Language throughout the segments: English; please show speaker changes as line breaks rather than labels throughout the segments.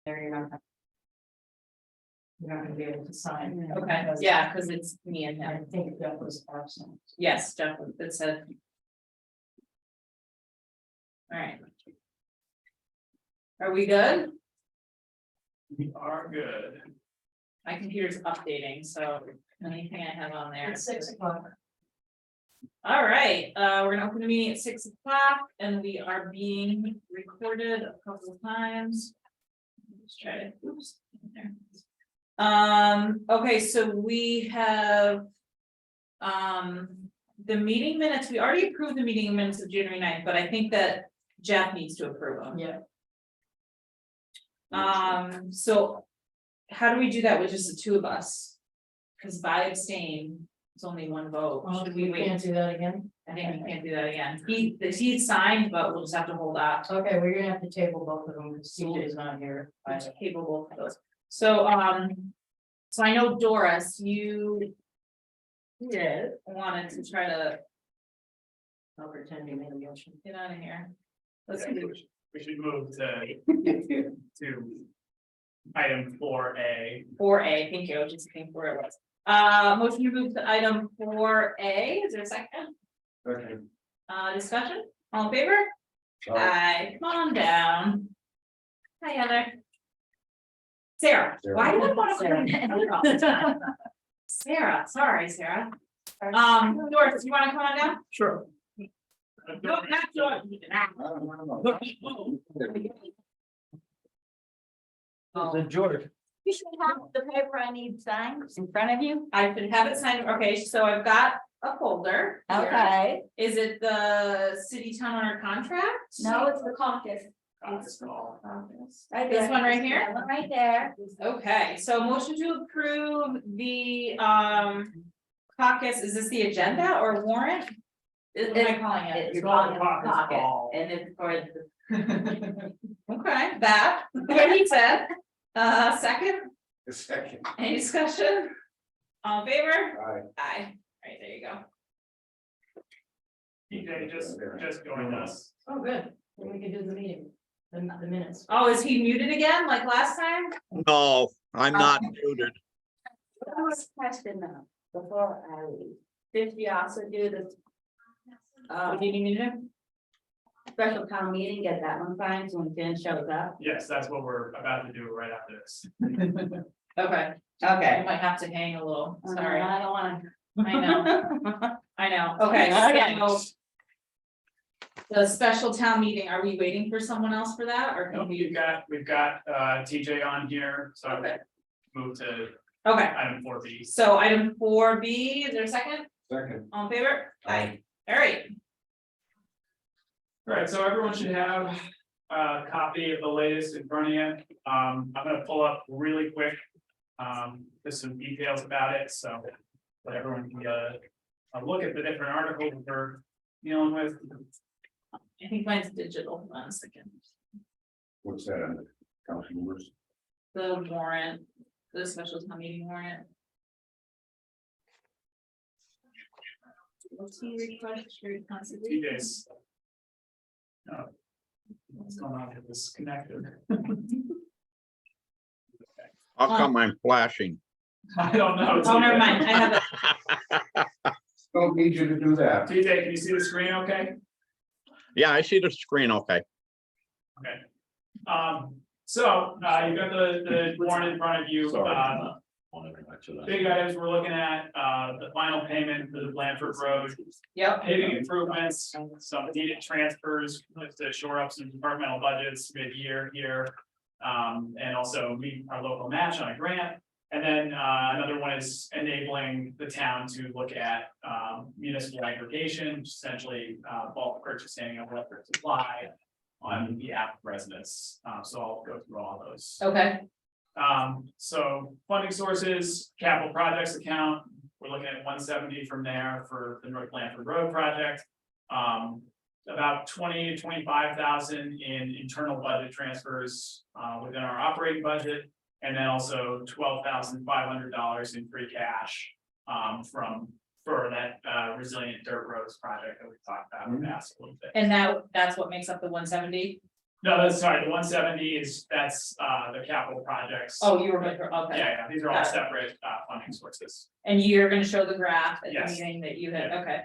there, you're not gonna be able to sign.
Okay, yeah, because it's me and
I
him.
think that was absent.
Yes, definitely, it said. All right. Are we good?
We are good.
My computer's updating, so anything I have on there.
It's 6 o'clock.
All right, we're gonna open the meeting at 6 o'clock and we are being recorded a couple of times. Let's try to, oops, there. Okay, so we have. The meeting minutes, we already approved the meeting minutes of January 9th, but I think that Jeff needs to approve them.
Yeah.
So. How do we do that with just the two of us? Cause by abstain, it's only one vote.
Well,
Should
we
we
can't
wait?
do that again.
I think we can't do that again. He signed, but we'll just have to hold up.
Okay, we're gonna have to table both of them because CJ's not here.
Capable of those. So, so I know Doris, you. Did wanted to try to
I'll pretend you made a motion.
get out of here. Let's
Yeah,
see.
we should move to item 4A.
4A, thank you, I was just looking for it was. Motion to move to item 4A, is there a second?
Okay.
Discussion, all in favor? Aye, come on down. Hi, Heather. Sarah, why do I want to? Sarah, sorry, Sarah. Doris, you wanna come on down?
Sure.
No, not Doris.
George.
You should have the paper I need signed in front of you.
I should have it signed, okay, so I've got a folder. here.
Okay,
Is it the city town owner contract?
no, it's the caucus.
It's called.
Right
This
there.
one right here?
That one right there.
Okay, so motion to approve the caucus, is this the agenda or warrant? What am I calling it?
You're
called
calling it
the caucus
pocket,
ball.
and it's for the.
Okay, that, what he said, second,
A second.
any discussion? All in favor?
Aye.
Aye, right, there you go.
TJ just joined us.
Oh, good. Then we can do the meeting, the minutes.
Oh, is he muted again, like last time?
No, I'm not muted.
One more question though, before I leave. Did you also do the?
What do you need me to do?
Special town meeting, get that one signed, so when Jen shows up.
Yes, that's what we're about to do right after this.
Okay, I
Okay.
might have to hang a little, sorry,
I don't wanna.
I know, okay,
Okay.
so. The special town meeting, are we waiting for someone else for that, or
No,
can we?
we've got TJ on here, so
Okay.
move to
Okay,
item 4B.
so item 4B, is there a second?
Second.
All in favor?
Aye.
All right,
All right, so everyone should have a copy of the latest in front of you. I'm gonna pull up really quick. There's some details about it, so that everyone can get a look at the different articles we're dealing with.
I think mine's digital, hold on a second.
What's that on the council members?
The warrant, the special town meeting warrant. What's he request for conservation?
TJ's. What's going on with this connected?
How come I'm flashing?
I don't know.
Oh, never mind, I have it,
Don't need you to do that.
TJ, can you see the screen okay?
Yeah, I see the screen, okay.
So, you've got the warrant in front of you. Big items we're looking at, the final payment for the Blanford Road,
yep,
paving improvements, some needed transfers to shore up some departmental budgets mid-year here. And also meet our local match on a grant. And then, another one is enabling the town to look at, municipal aggregation, essentially, bulk purchasing of electric supply on behalf of residents. So I'll go through all those.
okay,
So funding sources, capital projects account, we're looking at 170 from there for the North Blanford Road project. About 20 to 25,000 in internal budget transfers within our operating budget. And then also $12,500 in free cash for that resilient dirt roads project that we talked about in the past a little bit.
and that's what makes up the 170,
No, that's sorry, the 170 is, that's the capital projects.
Oh, you were, okay.
Yeah, these are all
Got it.
separate funding sources.
And you're gonna show the graph at the
Yes.
meeting that you had, okay,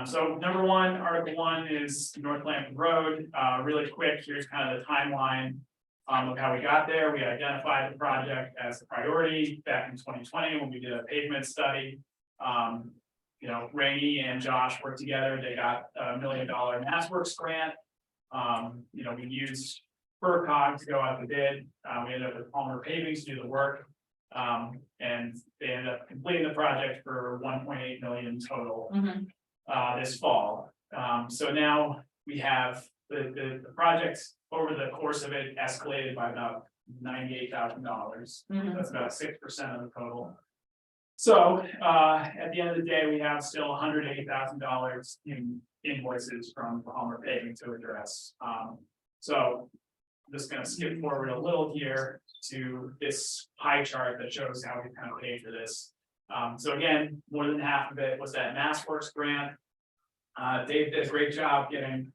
So number one, Article 1 is North Lampton Road. Really quick, here's kind of the timeline of how we got there. We identified the project as a priority back in 2020 when we did a pavement study. You know, Rainey and Josh worked together. They got a $1 million MassWorks grant. You know, we used FERCog to go out the bid. We ended up with Palmer Paving to do the work. And they ended up completing the project for 1.8 million total.
Mhm.
This fall. So now we have the project over the course of it escalated by about $98,000.
Mhm.
That's about 6% of the total. So at the end of the day, we have still $180,000 in invoices from Palmer Paving to address. So I'm just gonna skip forward a little here to this pie chart that shows how we kind of paid for this. So again, more than half of it was that MassWorks grant. Dave did a great job getting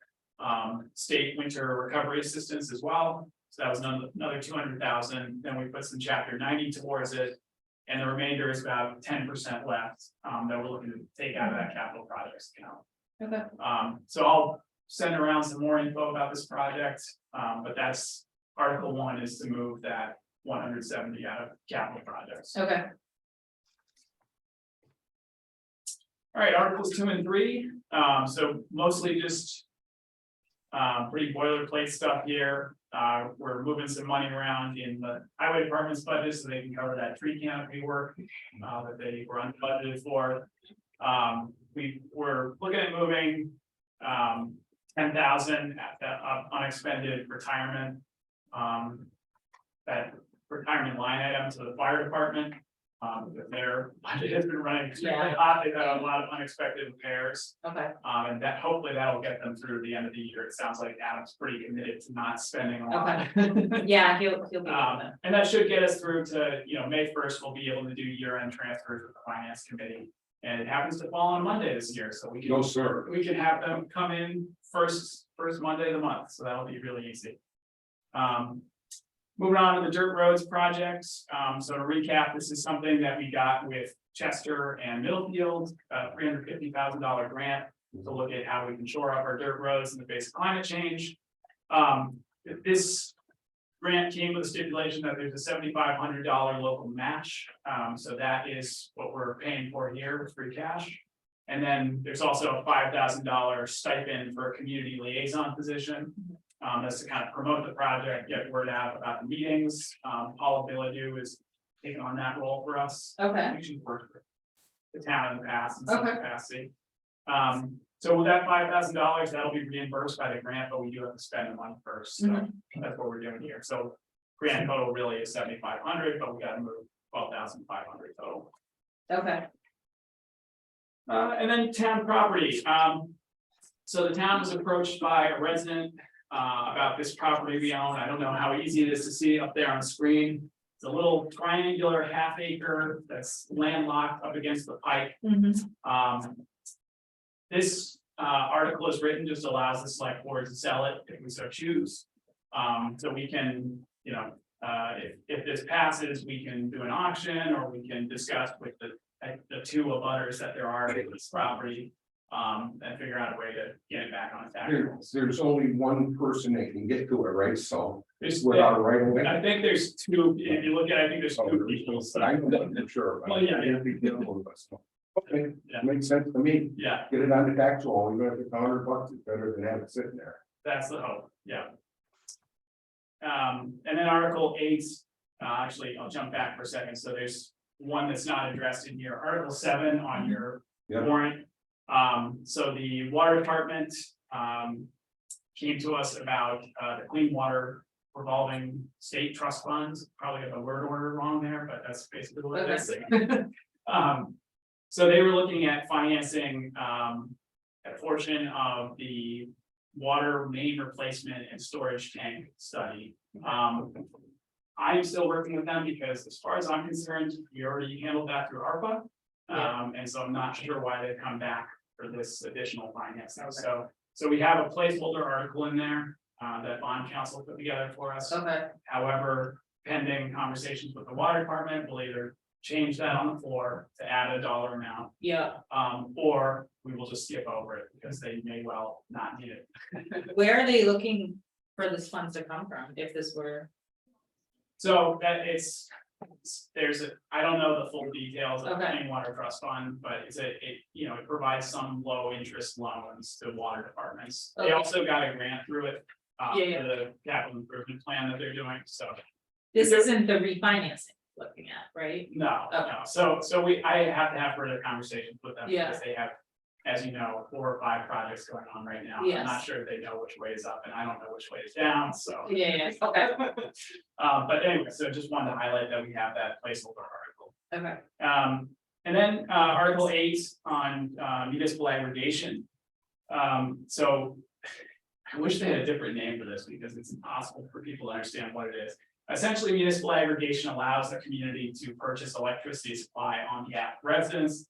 state winter recovery assistance as well. So that was another 200,000. Then we put some chapter 90 towards it. And the remainder is about 10% left that we're looking to take out of that capital projects account.
okay,
So I'll send around some more info about this project. But that's Article 1 is to move that 170 out of capital projects.
okay,
All right, Articles 2 and 3, so mostly just. Pretty boilerplate stuff here, we're moving some money around in the highway department's budget so they can cover that tree canopy work. That they were unbudgeted for. We were looking at moving, 10,000 at the unexpended retirement. That retirement line item to the fire department. Their budget has been running extremely hot. They've had a lot of unexpected repairs.
okay,
And that hopefully that'll get them through the end of the year. It sounds like Adam's pretty committed to not spending a lot.
yeah, he'll be. able to-
And that should get us through to, you know, May 1st, we'll be able to do year-end transfers with the finance committee. And it happens to fall on Monday this year, so we
No,
can,
sir.
we can have them come in first Monday of the month, so that'll be really easy. Moving on to the dirt roads projects, so to recap, this is something that we got with Chester and Middlefield, $350,000 grant. To look at how we can shore up our dirt roads in the face of climate change. This grant came with a stipulation that there's a $7,500 local match. So that is what we're paying for here with free cash. And then there's also a $5,000 stipend for a community liaison position. That's to kind of promote the project, get word out about the meetings. Paula Billadu is taking on that role for us.
Okay,
I think she's worked for the town in the past in some
Okay.
capacity. So with that $5,000, that'll be reimbursed by the grant, but we do have to spend the money first, so
Mhm.
that's what we're doing here, so. Grant total really is 7,500, but we gotta move 12,500 total.
okay,
And then town property, so the town was approached by a resident. About this property we own, I don't know how easy it is to see up there on the screen. It's a little triangular half acre that's landlocked up against the pike.
Mhm.
This article is written just allows the select board to sell it if we so choose. So we can, you know, if this passes, we can do an auction or we can discuss with the two abutters that there are in this property. And figure out a way to get it back on its tax rolls.
There's only one person that can get to it, right? So
There's,
without a right of way.
I think there's two, if you look at, it, I think there's two people.
But I wasn't sure.
Well, yeah.
Okay,
Yeah.
makes sense to me.
Yeah,
Get it on the tax roll, even if it's $100, it's better than have it sitting there.
that's the hope, yeah. And then Article 8, actually, I'll jump back for a second, so there's one that's not addressed in here, Article 7 on your
Yeah.
warrant. So the water department, came to us about, the clean water revolving state trust funds, probably got the word order wrong there, but that's basically what it is. So they were looking at financing, a portion of the water main replacement and storage tank study. I'm still working with them because as far as I'm concerned, we already handled that through ARPA. And so I'm not sure why they've come back for this additional financing. So we have a placeholder article in there. that bond council put together for us.
Okay,
However, pending conversations with the water department, we'll either change that on the floor to add a dollar amount.
yeah,
Or we will just skip over it because they may well not need it.
where are they looking for this funds to come from, if this were?
So that there's I don't know the full details of the
Okay.
Clean Water Trust Fund, but it provides some low interest loans to water departments. They
Okay.
also got a grant through it.
Yeah, yeah.
For the capital improvement plan that they're doing, so.
This isn't the refinancing looking at, right?
No,
Okay.
no, so I have to have further conversations with them,
Yeah.
because they have, as you know, 4 or 5 projects going on right now.
Yes.
I'm not sure if they know which way is up, and I don't know which way is down, so.
Yeah, okay,
But anyway, so just wanted to highlight that we have that placeholder article.
okay,
And then Article 8 on municipal aggregation. So I wish they had a different name for this because it's impossible for people to understand what it is. Essentially, municipal aggregation allows the community to purchase electricity supply on behalf of residents.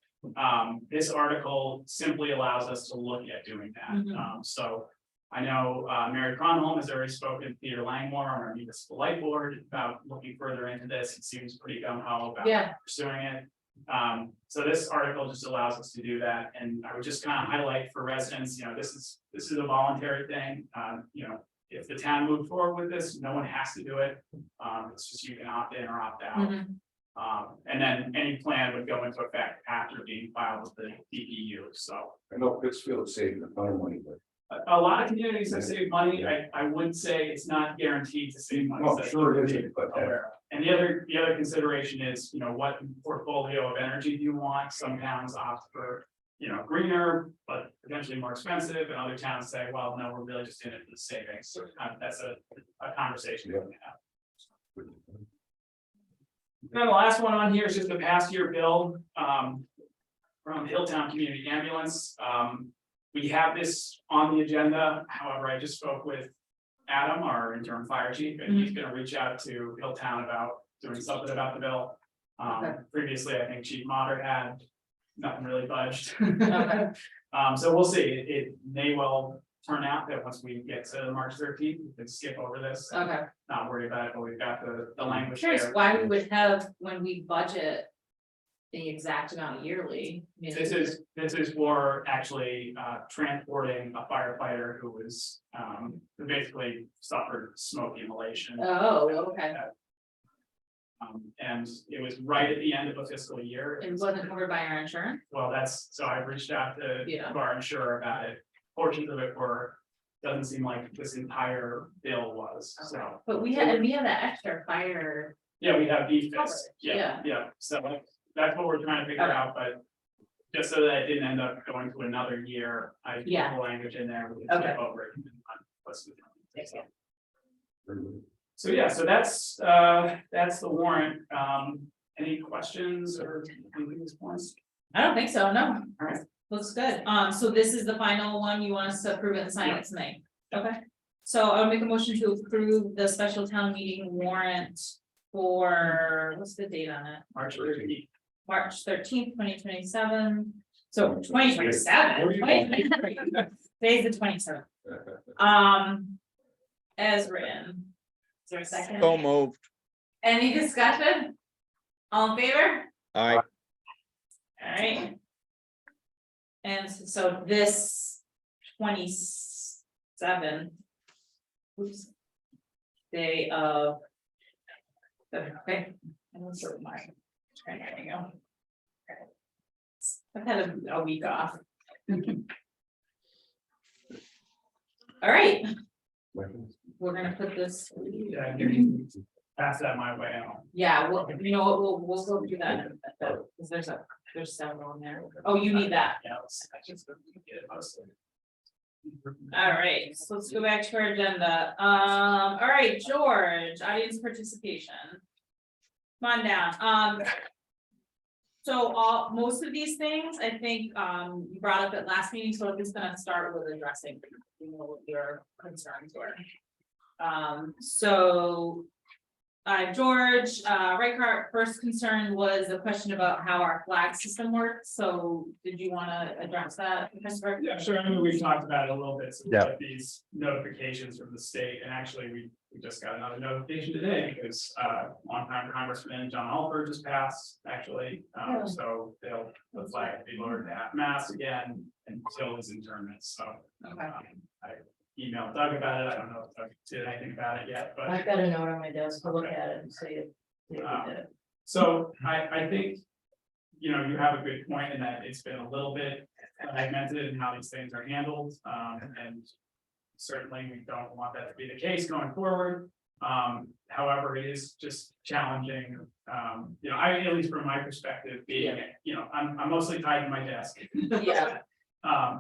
This article simply allows us to look at doing that.
Mhm.
So I know Mary Cronholm has already spoken to Peter Langmore on our municipal light board about looking further into this. He seems pretty gung ho about
yeah,
pursuing it. So this article just allows us to do that, and I would just kind of highlight for residents, this is a voluntary thing. If the town moved forward with this, no one has to do it. It's just you can opt in or opt out.
mhm,
And then any plan would go into effect after being filed with the DPU, so.
I know Pittsfield saved a ton of money, but.
A lot of communities have saved money. I would say it's not guaranteed to save money.
No,
so
sure it isn't, but
aware of. And the other consideration is, what portfolio of energy do you want? Some towns opt for, greener, but potentially more expensive, and other towns say, well, no, we're really just in it for the savings. So that's a conversation we can have. Then the last one on here is just the past year bill, from Hilltown Community Ambulance. We have this on the agenda, however, I just spoke with Adam, our interim fire chief, and he's gonna reach out to Hilltown about doing something about the bill.
Okay.
Previously, I think Chief Motter had, nothing really budged.
Okay.
So we'll see, it may well turn out that once we get to March 13th, we can skip over this. and
okay.
Not worry about it, but we've got the language
Curious
there.
why we would have, when we budget the exact amount yearly. I mean,
This is for actually transporting a firefighter who was who basically suffered smoke inhalation.
Oh, okay,
And it was right at the end of a fiscal year.
it wasn't covered by our insurance,
Well, so I reached out to
Yeah.
our insurer about it. Portions of it doesn't seem like this entire bill was, so.
but we had that extra fire,
Yeah, we have beef
Covered,
fits,
yeah.
yeah, so that's what we're trying to figure
Okay.
out, but. Just so that it didn't end up going to another year, I put the
Yeah.
language in there, we can
Okay.
skip over it. and what's the-
Yeah.
So yeah, so that's the warrant, any questions or anything at this point?
I don't think so, no.
All right.
Looks good, so this is the final one, you want us to approve it and sign
Yeah.
it tonight, okay? So I'll make a motion to approve the special town meeting warrant for, what's the date on it?
March 13th.
March 13th, 2027. So 2027. Today's the 27th. As written. Is there a second?
So moved.
Any discussion? All in favor?
Aye.
All right. And so this 27. Oops. Day of. Okay. I'm gonna start with mine. There you go. I've had a week off. All right, we're gonna put this,
Yeah, you can pass that my way out.
yeah, well, you know what, we'll go do that, because there's several in there. Oh, you need that.
Yeah, I just get it mostly.
All right, so let's go back to our agenda. All right, George, audience participation. Come on down. So most of these things, I think, you brought up at last meeting, so I'm just gonna start with addressing, what your concerns were. So George, Reichart, first concern was a question about how our flag system works, so did you wanna address that, Christopher?
Yeah, sure. I mean, we've talked about it a little bit. So we
Yeah.
get these notifications from the state, and actually, we just got another notification today because longtime Congressman John Alford just passed, actually.
Yeah.
So the flag will be lowered to half mast again until his internment. So
Okay.
I emailed Doug about it. I don't know if Doug did anything about it yet, but.
I've got a note on my desk to look at it and see if. see if we did it.
So I think, you know, you have a good point in that it's been a little bit fragmented in how these things are handled. And certainly we don't want that to be the case going forward. However, it is just challenging. You know, at least from my perspective, being, you know, I'm mostly tied to my desk.
Yeah.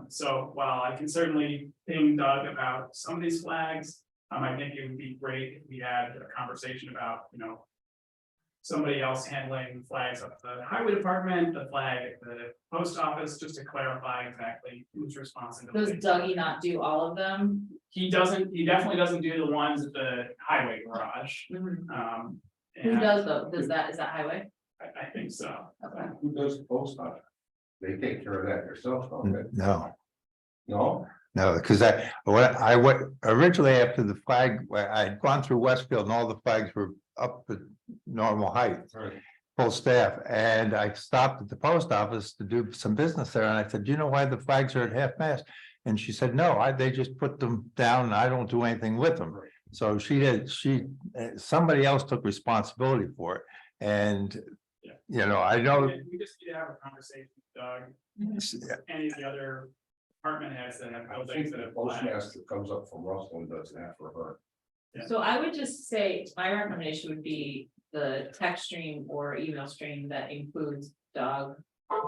So while I can certainly ping Doug about some of these flags, I think it would be great if we had a conversation about, you know, somebody else handling flags up the highway department, the flag at the post office, just to clarify exactly who's
Does
responsibility.
Dougie not do all of them?
He definitely doesn't do the ones at the highway garage.
Who
And
does though? Is that highway?
I think so.
Okay.
Who does the post office? They take care of that themselves, don't they?
No,
No?
no, because I went originally after the flag, I had gone through Westfield and all the flags were up at normal height.
Right.
Full staff, and I stopped at the post office to do some business there, and I said, do you know why the flags are at half mast? And she said, no, they just put them down and I don't do anything with them. So somebody else took responsibility for it, and.
Yeah.
You know, I know,
We just need to have a conversation with Doug, any of the other department heads that have
I
buildings
think
that
the
have flags.
postmaster comes up from Russell and does that for her.
Yeah.
So I would just say, my recommendation would be the text stream or email stream that includes Doug,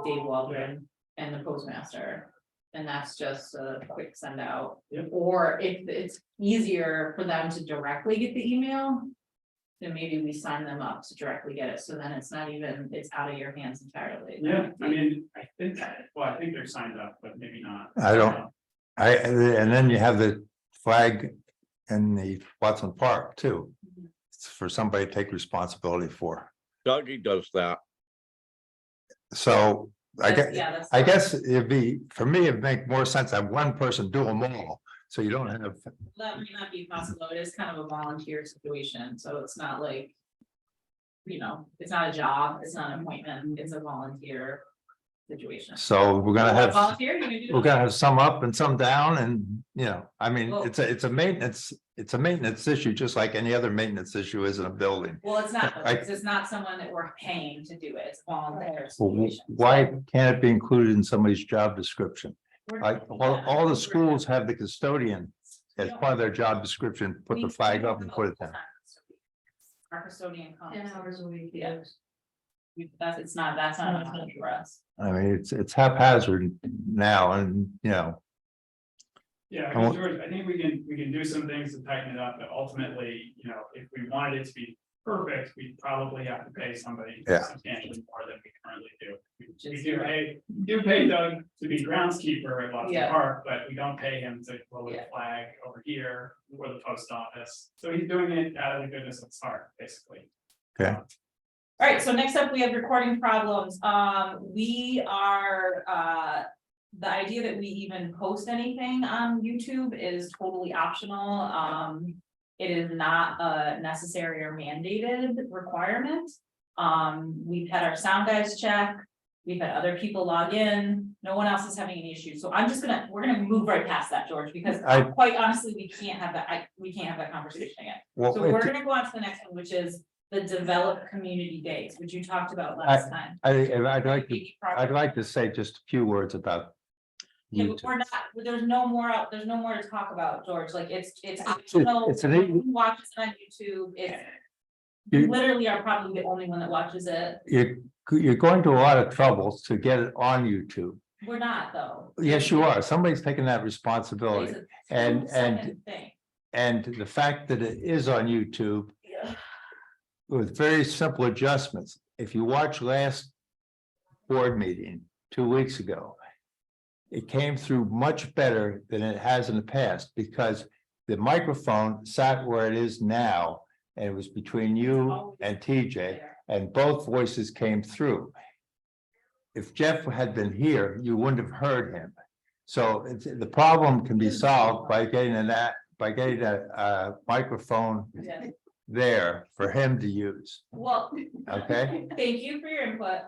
Dave Waldron, and the postmaster. And that's just a quick send out.
Yep.
Or if it's easier for them to directly get the email, then maybe we sign them up to directly get it, so then it's not even, it's out of your hands entirely.
Yeah, I mean, I think they're signed up, but maybe not.
I don't- and then you have the flag in the Watson Park too. It's for somebody to take responsibility for.
Dougie does that.
So I
That's-
guess,
Yeah, that's.
I guess it'd be, for me, it'd make more sense to have one person do them all, so you don't have.
That may not be possible, it is kind of a volunteer situation, so it's not like. You know, it's not a job, it's not an appointment, it's a volunteer situation.
So we're gonna have,
Volunteer, you're gonna do
we're
that?
gonna have some up and some down, and, you know, I mean,
Well-
it's a maintenance issue, just like any other maintenance issue is in a building.
Well, it's not, though,
I-
because it's not someone that we're paying to do it, it's a volunteer
Well,
situation.
why can't it be included in somebody's job description?
We're-
Like, all the schools have the custodian as part of their job description, put the flag up and put it down.
Our custodian comes.
10 hours a week,
Yeah.
yes.
That's not an option for us.
I mean, it's haphazard now, and, you know,
Yeah, I
I
mean,
won't-
George, I think we can do some things to tighten it up, but ultimately, you know, if we wanted it to be perfect, we'd probably have to pay somebody
Yeah.
substantially more than we currently do. We
Just
do
zero.
pay Doug to be groundskeeper at Lofty
Yeah.
Park, but we don't pay him to lower the
Yeah.
flag over here or the post office. So he's doing it out of the goodness of his heart, basically.
Okay.
All right, so next up, we have recording problems. We are, the idea that we even post anything on YouTube is totally optional. It is not a necessary or mandated requirement. We've had our sound guys check. We've had other people log in. No one else is having any issues. So we're gonna move right past that, George, because quite honestly, we can't have that conversation again.
well,
So we're gonna go on to the next one, which is the developed community days, which you talked about last time.
I'd like to,
Maybe
I'd
progress.
like to say just a few words about.
Yeah, but
YouTube.
we're not, there's no more to talk about, George, like it's
It's
optional.
an-
Who watches it on YouTube, it's.
You-
Literally are probably the only one that watches it,
You're going to a lot of trouble to get it on YouTube.
we're not though.
Yes, you are. Somebody's taking that responsibility.
It's a
and-
2-second thing.
And the fact that it is on YouTube with very simple adjustments. If you watch last board meeting 2 weeks ago, it came through much better than it has in the past because the microphone sat where it is now And it was between you and TJ, and both voices came through. If Jeff had been here, you wouldn't have heard him. So the problem can be solved by getting a microphone
Yeah.
there for him to use,
Well,
okay?
thank you for your input.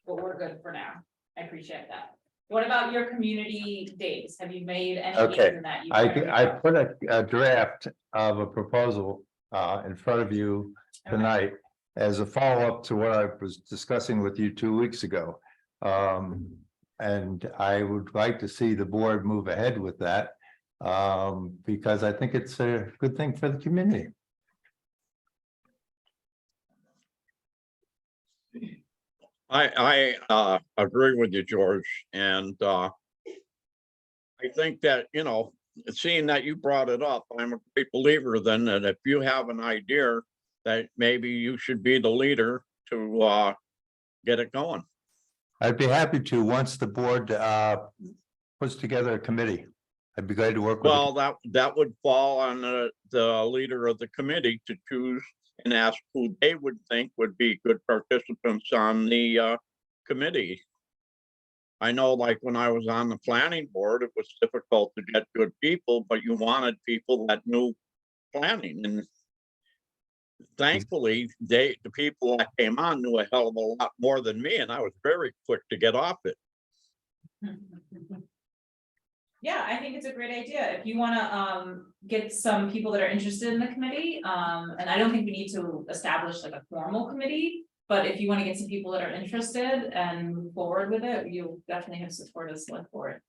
But we're good for now. I appreciate that. What about your community days? Have you made any
Okay,
gains in that? You
I put a draft of a proposal in front of you tonight as a follow-up to what I was discussing with you 2 weeks ago. And I would like to see the board move ahead with that, because I think it's a good thing for the community.
I agree with you, George, and I think that, you know, seeing that you brought it up, I'm a great believer then that if you have an idea that maybe you should be the leader to get it going.
I'd be happy to, once the board puts together a committee. I'd be glad to work with.
Well, that would fall on the leader of the committee to choose and ask who they would think would be good participants on the committee. I know, like when I was on the planning board, it was difficult to get good people, but you wanted people that knew planning, and thankfully, the people that came on knew a hell of a lot more than me, and I was very quick to get off it.
Yeah, I think it's a great idea. If you wanna get some people that are interested in the committee, and I don't think we need to establish like a formal committee. But if you wanna get some people that are interested and move forward with it, you'll definitely have support as select board.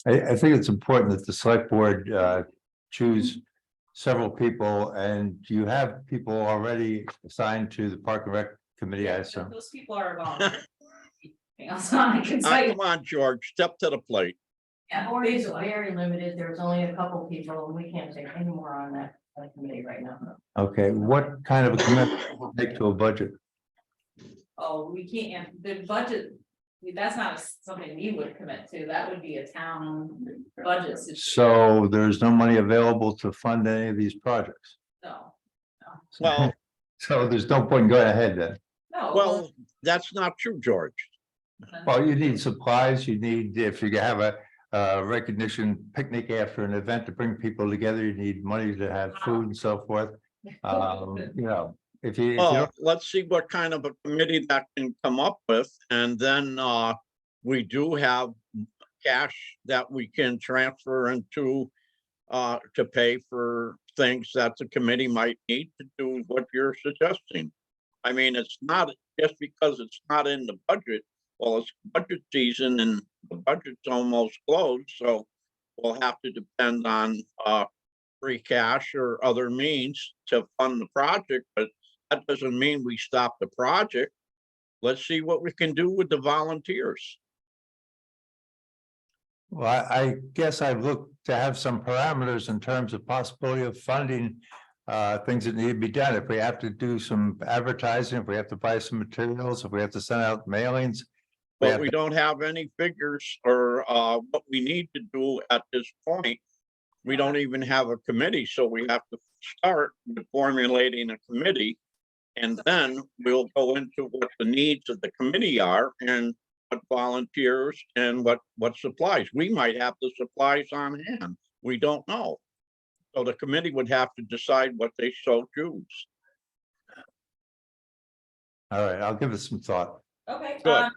I think it's important that the select board choose several people, and you have people already assigned to the Park and Rec Committee, I assume.
Those people are volunteers. Anything else I can say?
Come on, George, step to the plate.
The board is very limited. There's only a couple people and we can't take any more on that committee right now.
Okay, what kind of a commitment will take to a budget?
Oh, we can't, the budget, that's not something we would commit to. That would be a town budget.
So there's no money available to fund any of these projects.
No,
Well,
So there's no point in going ahead then.
no.
well, that's not true, George.
Well, you need supplies, you need, if you have a recognition picnic after an event to bring people together, you need money to have food and so forth. You know, if you
Well,
don't,
let's see what kind of a committee that can come up with, and then we do have cash that we can transfer into to pay for things that the committee might need to do what you're suggesting. I mean, it's not just because it's not in the budget. Well, it's budget season and the budget's almost closed, so we'll have to depend on free cash or other means to fund the project, but that doesn't mean we stop the project. Let's see what we can do with the volunteers.
well, I guess I've looked to have some parameters in terms of possibility of funding things that need to be done. If we have to do some advertising, if we have to buy some materials, if we have to send out mailings.
But we don't have any figures or what we need to do at this point. We don't even have a committee, so we have to start with formulating a committee. And then we'll go into what the needs of the committee are and what volunteers and what supplies. We might have the supplies on hand. We don't know. So the committee would have to decide what they so choose.
All right, I'll give it some thought.
Okay,
Good.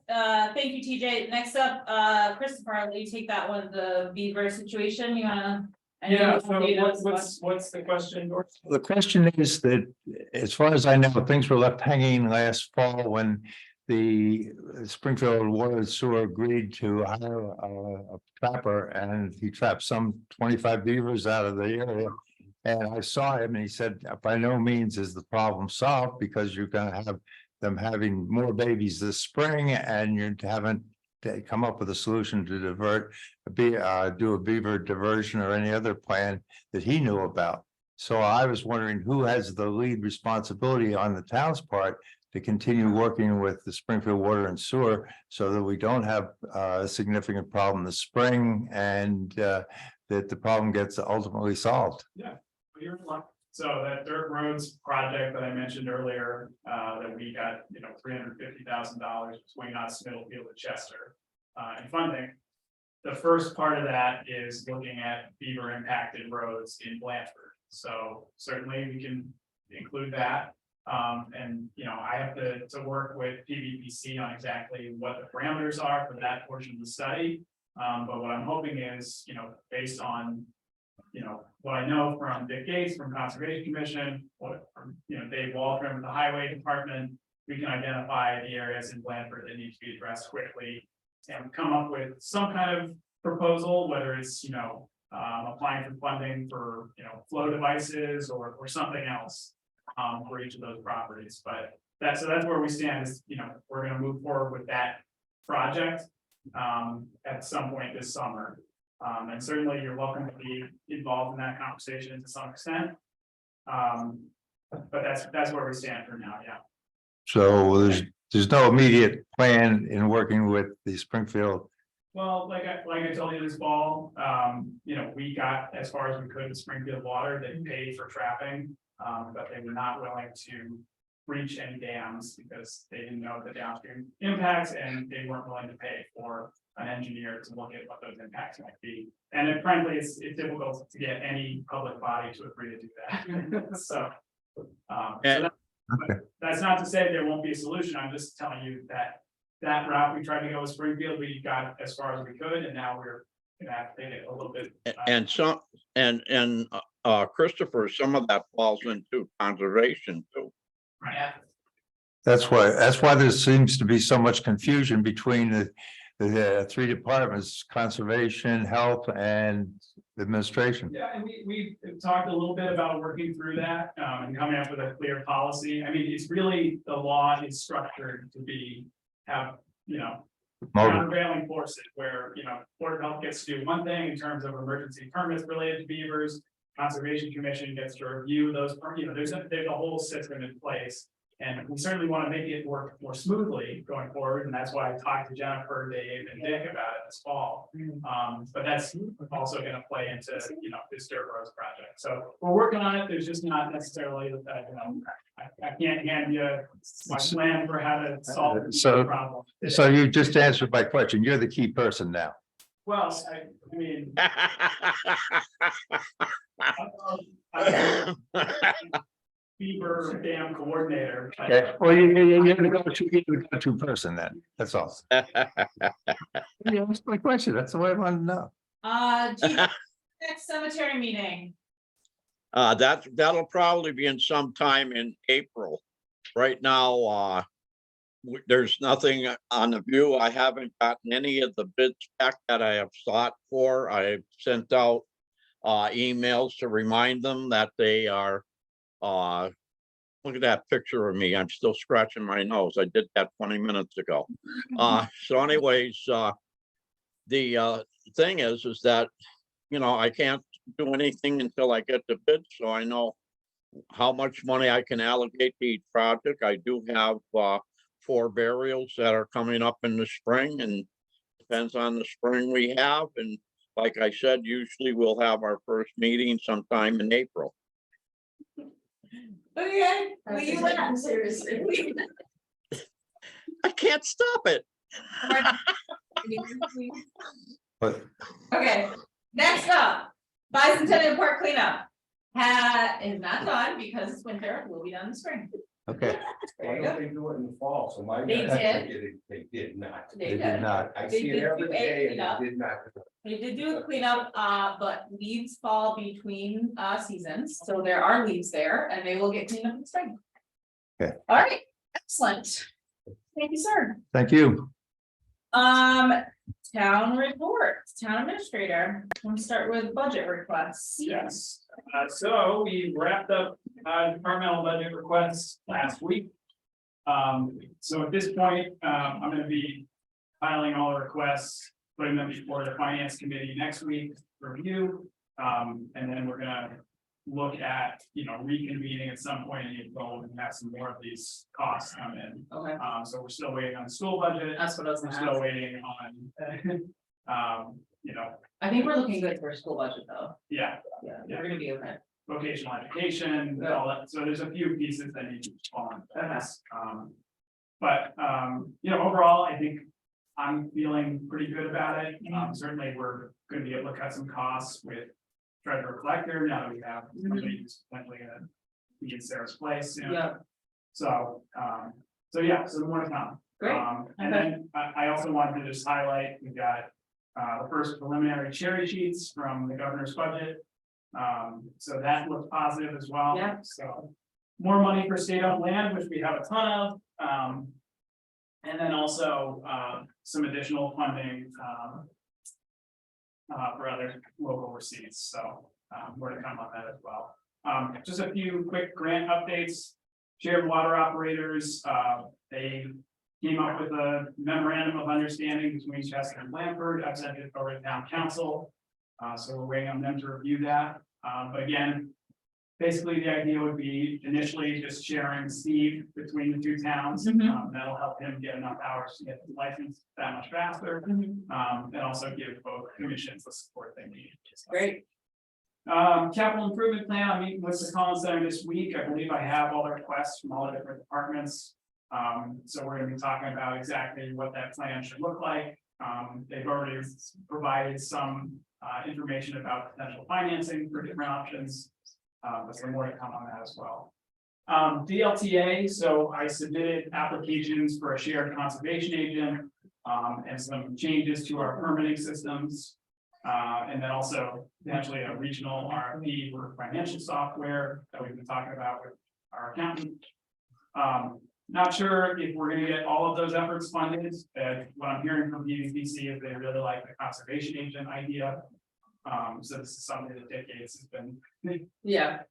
thank you, TJ. Next up, Christopher, I'll let you take that one, the Beaver situation, you wanna? I know
Yeah,
you
so
updated us
what's the question, George?
The question is that, as far as I know, things were left hanging last fall when the Springfield Water and Sewer agreed to hire a trapper, and he trapped some 25 beavers out of the area. And I saw him and he said, by no means is the problem solved, because you're gonna have them having more babies this spring, and you haven't come up with a solution to divert, do a beaver diversion or any other plan that he knew about. So I was wondering who has the lead responsibility on the town's part to continue working with the Springfield Water and Sewer so that we don't have a significant problem this spring, and that the problem gets ultimately solved.
You're in luck. So that dirt roads project that I mentioned earlier, that we got, $350,000 between us, Middlefield and Chester, in funding. The first part of that is looking at beaver impacted roads in Blanford. So certainly we can include that. And, I have to work with PVPC on exactly what the parameters are for that portion of the study. But what I'm hoping is, based on, what I know from Dick Gates, from Conservation Commission, from Dave Waldron with the Highway Department, we can identify the areas in Blanford that need to be addressed quickly and come up with some kind of proposal, whether it's, applying for funding for, flow devices or something else for each of those properties. But that's where we stand is, we're gonna move forward with that project at some point this summer. And certainly you're welcome to be involved in that conversation to some extent. But that's where we stand for now, yeah.
So there's no immediate plan in working with the Springfield.
Well, like I told you this fall, we got as far as we could with Springfield Water, they paid for trapping. But they were not willing to breach any dams because they didn't know the downstream impacts and they weren't willing to pay for an engineer to look at what those impacts might be. And then frankly, it's difficult to get any public body to agree to do that. So that's not to say there won't be a solution. I'm just telling you that route we tried to go with Springfield, we got as far as we could, and now we're gonna have to take it a little bit.
And Christopher, some of that falls into conservation too.
Right.
That's why there seems to be so much confusion between the three departments: conservation, health, and administration.
Yeah, and we talked a little bit about working through that and coming up with a clear policy. I mean, it's really, the law is structured to have countervailing forces where, Board of Health gets to do one thing in terms of emergency permits related to beavers. Conservation Commission gets to review those, there's a whole system in place. And we certainly want to make it work more smoothly going forward, and that's why I talked to Jennifer, Dave, and Dick about it this fall. But that's also going to play into, this dirt roads project. So we're working on it. There's just not necessarily, I can't hand you my plan for how to solve the problem.
So you just answered my question. You're the key person now.
Well, I mean. Beaver dam coordinator.
Okay, well, you're the go-to person then. That's all. Yeah, that's my question. That's the way I want to know.
Gee, next cemetery meeting.
That'll probably be in sometime in April. Right now, there's nothing on the view. I haven't gotten any of the bids back that I have sought for. I've sent out emails to remind them that they are, look at that picture of me. I'm still scratching my nose. I did that 20 minutes ago. So anyways, the thing is that, I can't do anything until I get the bid, so I know how much money I can allocate to each project. I do have 4 burials that are coming up in the spring, and depends on the spring we have. And like I said, usually we'll have our first meeting sometime in April.
Okay, will you let?
Seriously.
I can't stop it.
But
Okay, next up, Bicentennial Park cleanup. Is not done because it's winter, will be done in the spring.
okay,
Why don't they do it in the fall? So my.
They
guess
did.
is They did not.
they did not.
I
They
see
did
it every
do a
day
cleanup.
and they did not.
They did do a cleanup, but leaves fall between seasons, so there are leaves there and they will get cleaned up in the spring.
Okay.
All right, excellent. Thank you, sir.
Thank you.
Town report, town administrator, we'll start with budget requests.
Yes, so we wrapped up departmental budget requests last week. So at this point, I'm gonna be filing all the requests, putting them before the finance committee next week for review. And then we're gonna look at, reconvening at some point in April and have some more of these costs come in.
Okay,
So we're still waiting on the school budget.
that's what I was
We're
gonna
still
ask.
waiting on,
I think we're looking good for a school budget though.
yeah,
Yeah, we're gonna be okay.
vocational education, all that, so there's a few pieces that need to fall into place. Overall, I think I'm feeling pretty good about it. Certainly, we're gonna be able to cut some costs with treasurer collector, now that we have somebody who's potentially gonna be in Sarah's place soon.
Yeah.
So more to come.
Great.
And then I also wanted to just highlight, we got the first preliminary cherry sheets from the governor's budget. So that looked positive as well.
Yeah.
So more money for state-owned land, which we have a ton of. And then also some additional funding for other local receipts. So more to come on that as well. Just a few quick grant updates. Shared water operators, they came up with a memorandum of understanding between Chester and Blanford. I've sent it over to town council. So we're waiting on them to review that. But again, basically the idea would be initially just sharing Steve between the two towns. That'll help him get enough hours to get the license that much faster. And also give both commissions the support they need.
Great.
Capital improvement plan, I'm meeting with the Collins Center this week. I believe I have all the requests from all the different departments. So we're gonna be talking about exactly what that plan should look like. They've already provided some information about potential financing for different options. But some more to come on that as well. DLTA, so I submitted applications for a shared conservation agent. And some changes to our permitting systems. And then also potentially a regional RFP for financial software that we've been talking about with our accountant. Not sure if we're gonna get all of those efforts funded. What I'm hearing from BVPC is they really like the conservation agent idea. So this is something that Dick Gates has been
Yeah.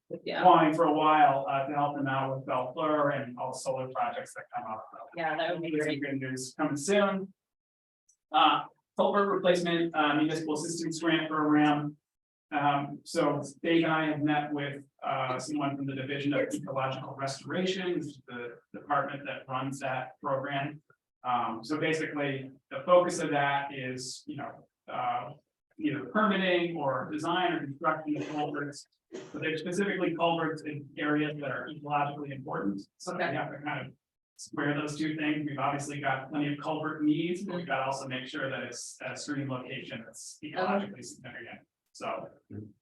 wanting for a while to help them out with Bellfleur and all the solar projects that come up.
Yeah, that would be
Some
great.
good news coming soon. Culvert replacement, municipal assistance grant program. So Dave and I have met with someone from the Division of Ecological Restoration, which is the department that runs that program. So basically, the focus of that is, either permitting or design or construction of culverts. But they're specifically culverts in areas that are ecologically important. So we
Okay.
have to kind of square those two things. We've obviously got plenty of culvert needs, but we've got to also make sure that it's at a stream location that's ecologically significant. So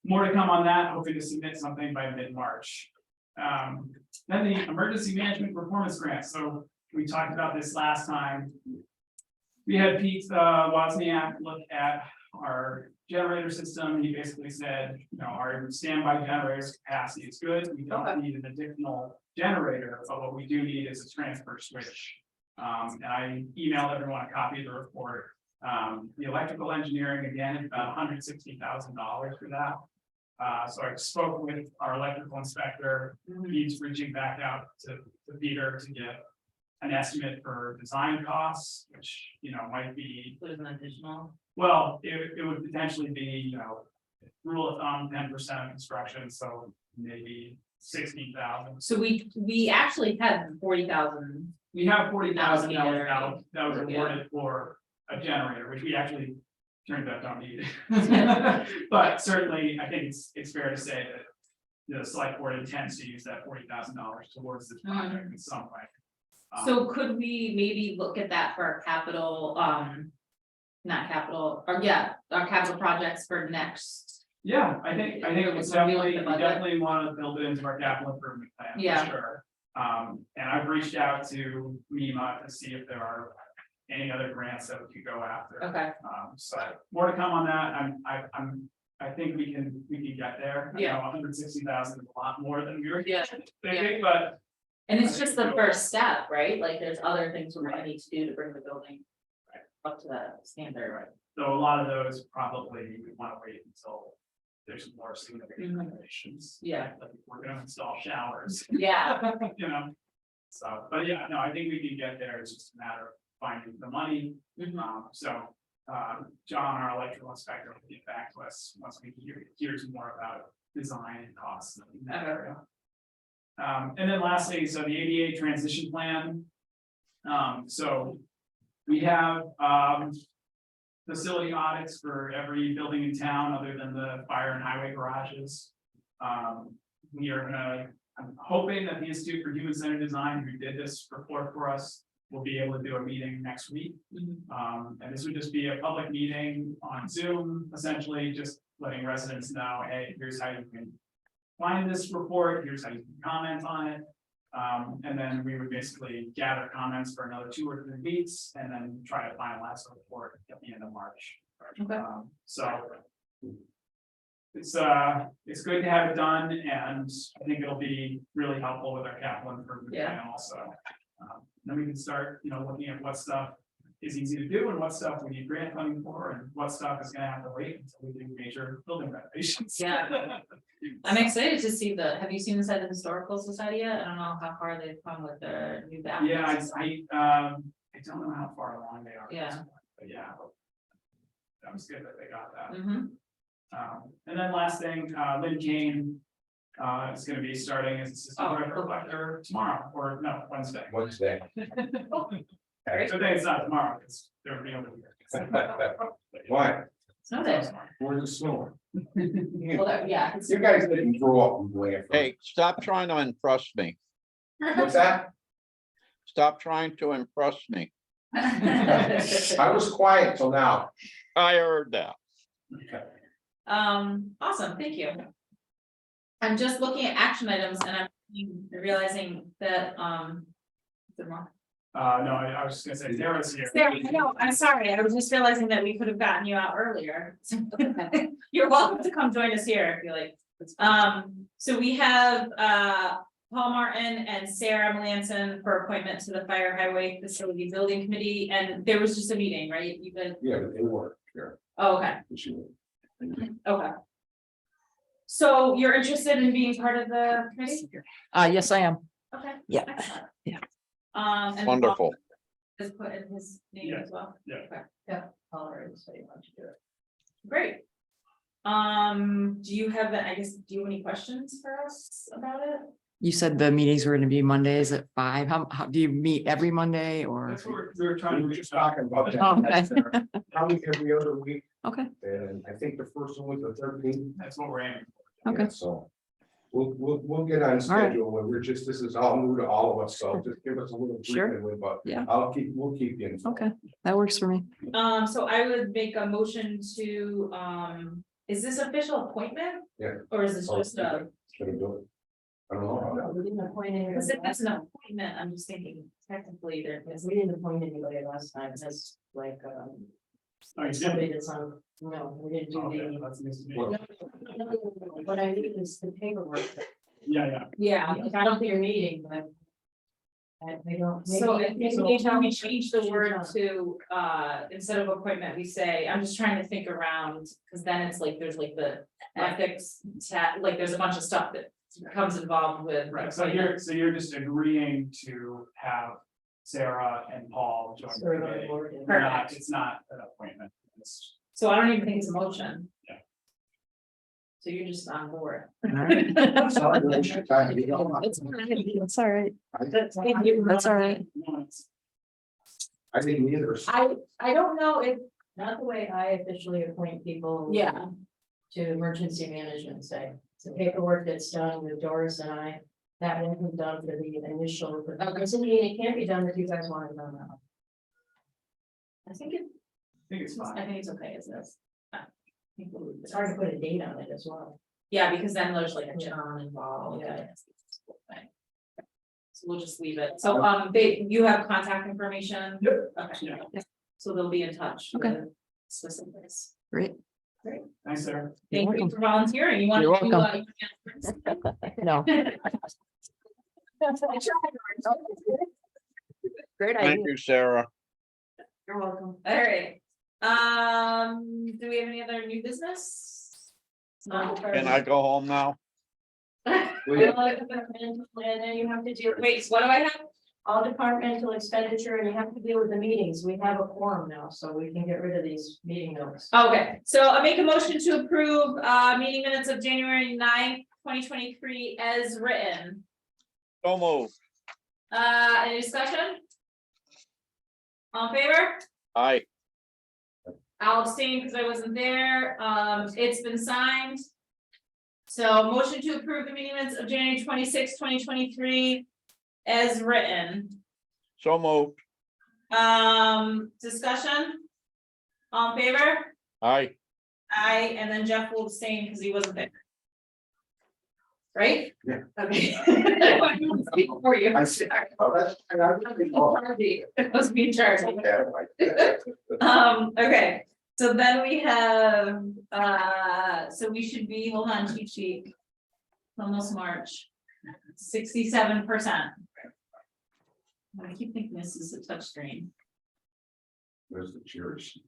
more to come on that, hoping to submit something by mid-March. Then the emergency management performance grant. So we talked about this last time. We had Pete Wozniak look at our generator system. He basically said, our standby generators capacity is good. We don't need an additional generator, but what we do need is a transfer switch. And I emailed everyone a copy of the report. The electrical engineering, again, is about $160,000 for that. So I spoke with our electrical inspector. He's reaching back out to Peter to get an estimate for design costs, which, might be,
There's an additional.
well, it would potentially be, rule of thumb, 10% of construction, so maybe 16,000.
So we actually had 40,000.
We have 40,000
Allocated
that was
already.
awarded for a generator, which we actually turned out don't need. But certainly, I think it's fair to say that the select board intends to use that $40,000 towards this project in some way.
So could we maybe look at that for our capital, not capital, or our capital projects for next?
Yeah, I think it's
When we look
definitely,
at the
we
budget.
definitely want to build it into our capital improvement plan,
Yeah.
for sure. And I've reached out to MEMA to see if there are any other grants that we could go after.
Okay,
So more to come on that. I think we can get there.
Yeah.
160,000 is a lot more than we were
Yeah.
thinking, but
and it's just the first step, right? Like there's other things we're gonna need to do to bring the building up to that standard.
so a lot of those probably we want to wait until there's more significant renovations.
Yeah.
Like we're gonna install showers.
Yeah,
So, but yeah, no, I think we can get there. It's just a matter of finding the money. John, our electrical inspector, will get back to us once we hears more about design and costs in that
Okay.
area. And then lastly, so the ADA transition plan. So we have, facility audits for every building in town other than the fire and highway garages. we are gonna, I'm hoping that the Institute for Human Centered Design, who did this report for us, will be able to do a meeting next week. And this would just be a public meeting on Zoom, essentially just letting residents know, hey, here's how you can find this report, here's how you can comment on it. And then we would basically gather comments for another 2 or 3 weeks and then try to finalize the report at the end of March.
Okay.
So it's good to have it done, and I think it'll be really helpful with our capital improvement
Yeah.
plan also. Then we can start, looking at what stuff is easy to do and what stuff we need grant funding for, and what stuff is gonna have to wait until we do major building renovations.
Yeah. I'm excited to see have you seen the side of the Historical Society yet? I don't know how far they've come with their new bathrooms.
Yeah,
and stuff.
I don't know how far along they are. at this
Yeah.
point, But yeah. That was good that they got that.
Mhm.
And then last thing, Lynn Kane is gonna be starting as assistant
Oh,
director
cool.
collector tomorrow, or no, Wednesday.
Wednesday.
So today it's not tomorrow, it's they're over here.
Why?
It's not that.
Where's the snow?
Well, yeah. it's-
You guys didn't grow up in Blandford.
Hey, stop trying to impress me.
What's that?
Stop trying to impress me.
I was quiet till now.
I heard that.
Awesome, thank you. I'm just looking at action items and I'm realizing that, is there more?
No, I was just gonna say, Sarah's here.
Sarah, I know, I'm sorry, I was just realizing that we could have gotten you out earlier. You're welcome to come join us here if you like. So we have, Paul Martin and Sarah Melanson for appointment to the Fire Highway Facility Building Committee, and there was just a meeting, right? You've been,
Yeah, but they weren't here.
oh, okay, okay. So you're interested in being part of the committee?
Yes, I am.
Okay.
Yeah.
Excellent.
Yeah.
And Paul
Wonderful.
has put in his name
Yeah.
as well.
Yeah.
Okay.
All right, so you want to do it.
Great. Do you have, I guess, do you have any questions for us about it?
You said the meetings were gonna be Mondays at 5. How do you meet every Monday or?
That's what we were trying
We
to
were
reach
just
out.
talking about
Oh, okay.
that. Probably every other week,
Okay,
and I think the first one was the 13th.
That's what we're aiming
okay.
So we'll get on schedule when this is all new to all of us, so just give us a little.
Sure.
briefing with, but
Yeah.
we'll keep you informed.
Okay, that works for me.
So I would make a motion to, is this official appointment?
Yeah.
Or is this just a,
Should we do it? I don't know.
We didn't appoint anybody.
because if that's an appointment, I'm just thinking technically there is.
We didn't appoint anybody last time, that's like,
Oh, you did?
somebody that's on, no, we didn't do
Okay,
the.
that's news to me.
Well-
What I need is the paperwork.
Yeah.
Yeah,
Like, I don't think you're meeting, but. They don't.
so I
maybe-
think anytime we change the word to, instead of appointment, we say, I'm just trying to think around, because then it's like, there's like the ethics, like there's a bunch of stuff that comes involved with.
Right, so you're just agreeing to have Sarah and Paul join the
Sort of
committee.
board.
Perfect.
It's not an appointment. It's,
So I don't even think it's a motion.
Yeah.
So you're just on board.
All right.
I'm sorry, we should time, you know.
It's all right. That's all right.
Thank you.
That's all right.
no, it's-
I didn't either.
I don't know if,
Not the way I officially appoint people.
yeah,
To emergency management, say, it's the paperwork that's done with Doris and I, that wasn't done for the initial, but that doesn't mean it can't be done if you guys want it done now.
I think it,
I think it's fine.
I think it's okay as this. I think we'll-
It's hard to put a date on it as well.
Yeah, because then there's like a John involved.
Yeah.
So we'll just leave it. So, you have contact information?
Yep.
Okay.
Yeah.
So they'll be in touch.
Okay.
with Specifics.
Great.
Thanks, Sarah.
Thank you
welcome.
for volunteering. You want
You're
to?
welcome. No. Great idea.
Thank you, Sarah.
You're welcome.
All right. Do we have any other new business? No.
Can I go home now?
And then you have to do,
Wait, what do I have?
all departmental expenditure, and you have to deal with the meetings, we have a quorum now, so we can get rid of these meeting notes.
Okay, so I make a motion to approve meeting minutes of January 9th, 2023 as written.
So move.
Any discussion? All in favor?
Aye.
I'll abstain because I wasn't there. It's been signed. So motion to approve the meeting minutes of January 26, 2023 as written.
So moved.
Discussion? All in favor?
Aye.
Aye, and then Jeff will abstain because he wasn't there. Right?
Yeah.
Okay. I wanted to speak for you.
I see. Oh, that's.
It was me in charge.
Yeah, right.
Okay, so then we have, so we should be, hold on, cheat sheet. Almost March, 67%. I keep thinking this is a touchscreen.
There's the cheers.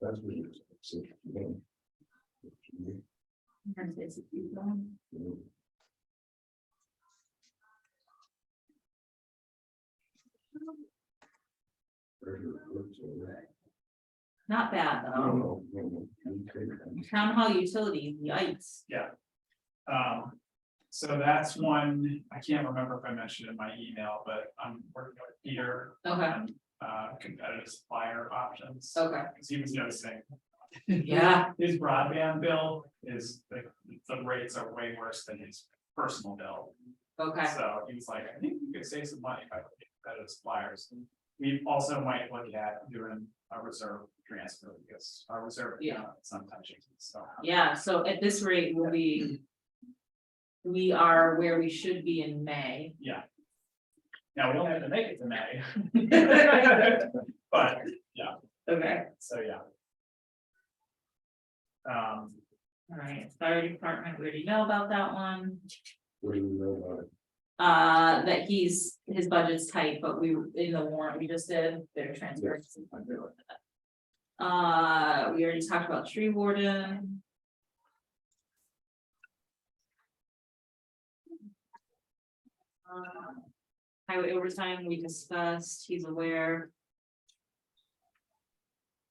That's what it is.
Not bad though. Town hall utilities, yikes.
So that's one, I can't remember if I mentioned in my email, but I'm working with Peter.
Okay.
on, competitive supplier options.
Okay.
Because he was noticing.
Yeah.
His broadband bill is, the rates are way worse than his personal bill.
Okay,
So he was like, I think we could save some money by looking at competitive suppliers. We also might look at doing a reserve transfer because our reserve
Yeah.
account sometimes changes, so.
yeah, so at this rate, we are where we should be in May.
Yeah. Now, we don't have to make it to May. But, yeah,
Okay.
so, yeah.
All right, fire department, we already know about that one.
What do you know about it?
That his budget's tight, but we, in the warrant we just did, their transfer. We already talked about tree warden. Highway overtime, we discussed, he's aware.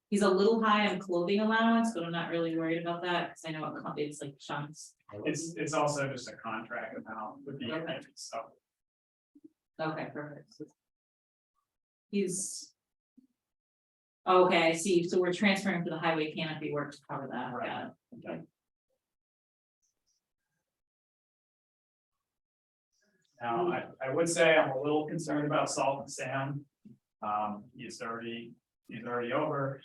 He's a little high on clothing allowance, but I'm not really worried about that, because I know it's like chunks.
it's also just a contract amount would be,
Okay.
so.
Okay, perfect. He's. Okay, I see, so we're transferring to the highway canopy work to cover that,
Right.
got it.
Okay. Now, I would say I'm a little concerned about Salt and Sand. He's already over.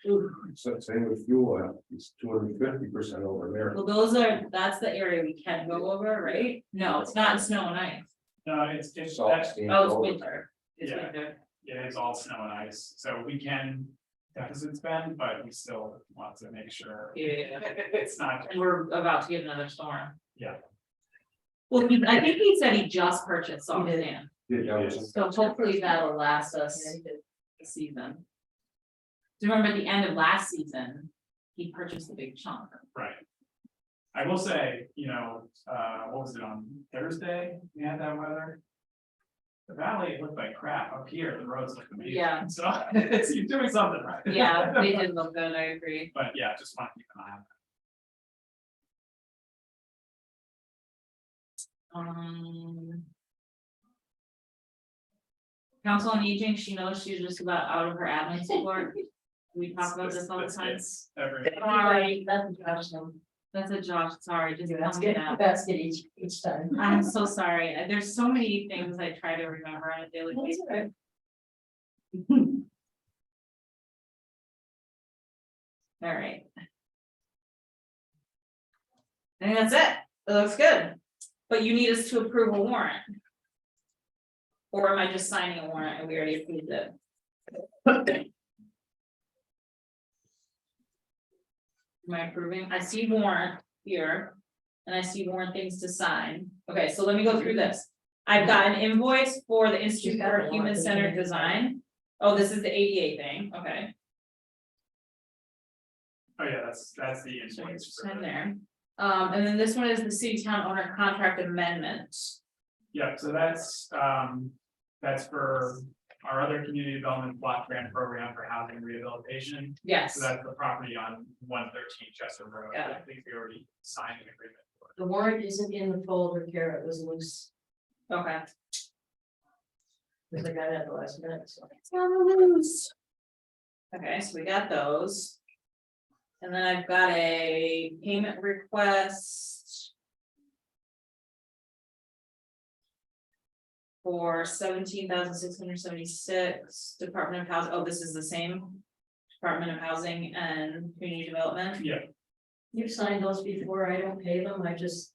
So same with fuel, it's 250% over there.
Well, that's the area we can go over, right? No, it's not snow and ice.
No, it's
Salt,
that's,
steam,
Oh, it's
over.
winter. It's
Yeah.
winter.
it is all snow and ice, so we can deficit spend, but we still want to make sure.
Yeah.
It's not,
And we're about to get another storm.
yeah,
Well, I think he said he just purchased salt
He
and
did.
sand,
Yeah, that was-
so hopefully that'll last us the season. Do you remember at the end of last season, he purchased a big chunk?
right. I will say, what was it on Thursday? We had that weather. The valley looked like crap up here, the roads look amazing.
Yeah.
So you're doing something right.
Yeah, they did look good, I agree.
But yeah, just want to keep an eye on that.
Council on Aging, she knows she's just about out of her admin support. We talk about this all the time.
It's every,
Sorry,
That's a Josh thing.
that's a Josh, sorry, just
That's
tell me
good,
that.
that's good each time.
I'm so sorry. There's so many things I try to remember on a daily
That's
basis.
all right.
All right. I think that's it. It looks good. But you need us to approve a warrant. Or am I just signing a warrant and we already approved it? Am I approving? I see warrant here. And I see warrant things to sign. Okay, so let me go through this. I've got an invoice for the Institute for Human Centered Design. Oh, this is the ADA thing, okay.
oh yeah, that's the invoice.
Sign there. And then this one is the city town owner contract amendment.
Yeah, so that's for our other community development block grant program for housing rehabilitation.
Yes,
So that's the property on 113 Chester Road.
Got
I think we already signed an agreement. for it.
The warrant isn't in the folder, Kara, it was loose,
okay.
because I got it at the last minute, so.
It's on the loose. Okay, so we got those. And then I've got a payment request. For 17,676, Department of Housing, oh, this is the same. Department of Housing and Community Development.
Yeah,
You've signed those before, I don't pay them,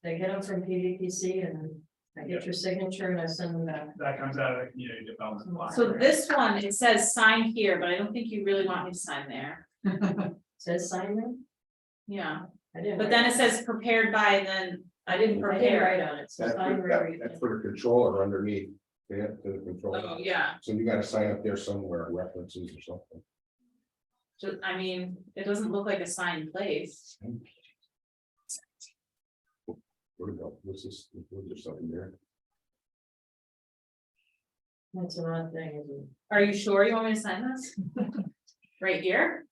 they get them from PVPC and I get your signature and I send them back.
that comes out of the community development block.
So this one, it says sign here, but I don't think you really want me to sign there.
Says sign them?
Yeah,
I didn't.
but then it says prepared by, and then I didn't
I didn't
prepare.
write on it, so
That's
sign
for,
wherever you
that's
can.
for the controller underneath, yeah, to the controller.
Oh, yeah,
So you gotta sign up there somewhere, references or something.
just, I mean, it doesn't look like a signed place.
Where to go? Was there something there?
That's an odd thing, isn't it?
Are you sure you want me to sign this? Right here?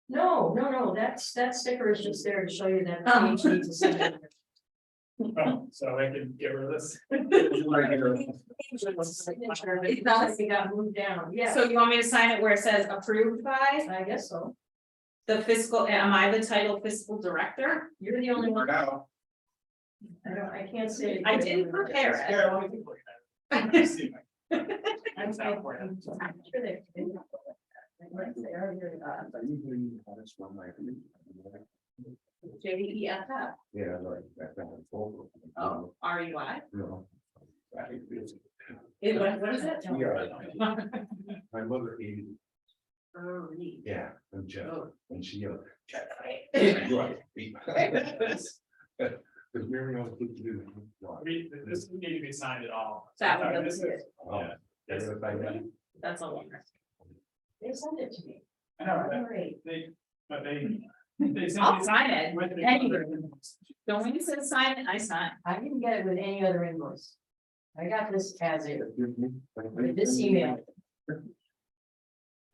No, that sticker is just there to show you that
Oh.
page needs to send it.
Oh, so I can get rid of this.
Signature, but it looks like it got moved down, yeah,
So you want me to sign it where it says approved by
I guess so.
the fiscal, am I the title fiscal director?
You're the only one,
Now,
I can't say.
I didn't prepare it.
Yeah, let me take a look at it. Let me see.
I'm
Sound for you.
sure they. They are very odd.
JDEFF.
Yeah, like that.
Oh, RUI.
No.
What is it?
Yeah. My mother hated,
Early.
yeah, and Jeff,
Oh.
and she yelled, Jeff. Because Mary always put you in.
This need to be signed at all.
That one
This
doesn't.
is-
Oh,
yeah.
they're gonna find out.
That's a longer.
They sent it to me.
I know,
Great.
but they
I'll
sent
sign it.
it with the-
Anyway. Don't when you said sign it, I sign.
I didn't get it with any other invoice. I got this as a, with this
This
email,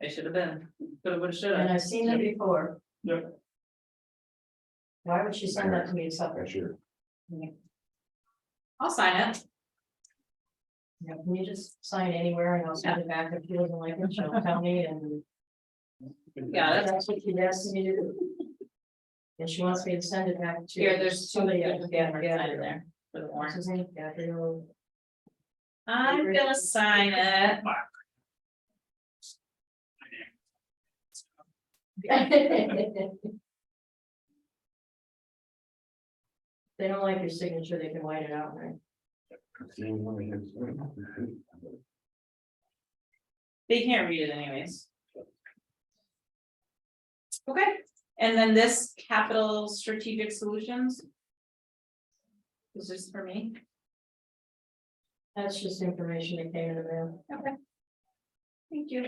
I should have been, could have, would have, should
and
have.
I've seen it before.
Yep.
Why would she send that to me separate?
Sure.
I'll sign it.
Yeah, can you just sign anywhere and I'll send it back if she doesn't like it, she'll tell me and.
Yeah,
That's what she asked me to do. And she wants me to send it back to.
Here, there's
somebody
somebody
else.
else, yeah, sign it there for the
What's
warrant.
his name? Gabriel.
I'm gonna sign it. They don't like your signature, they can white it out, right? They can't read it anyways. Okay, and then this capital strategic solutions. Is this for me?
That's just information that came in the mail.
Okay. Thank you.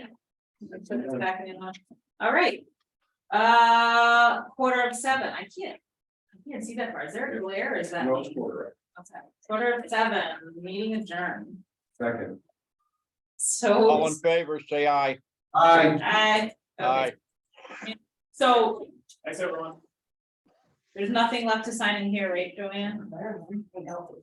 Put this back in the envelope. All right. 7:15. I can't see that far. Is there a glare or is that?
No,
me?
it's order.
Okay. 7:15, meeting adjourned.
Second.
So.
All in favor, say aye.
Aye.
Aye.
So
Thanks, everyone.
there's nothing left to sign in here, right, Joanne?
I don't know.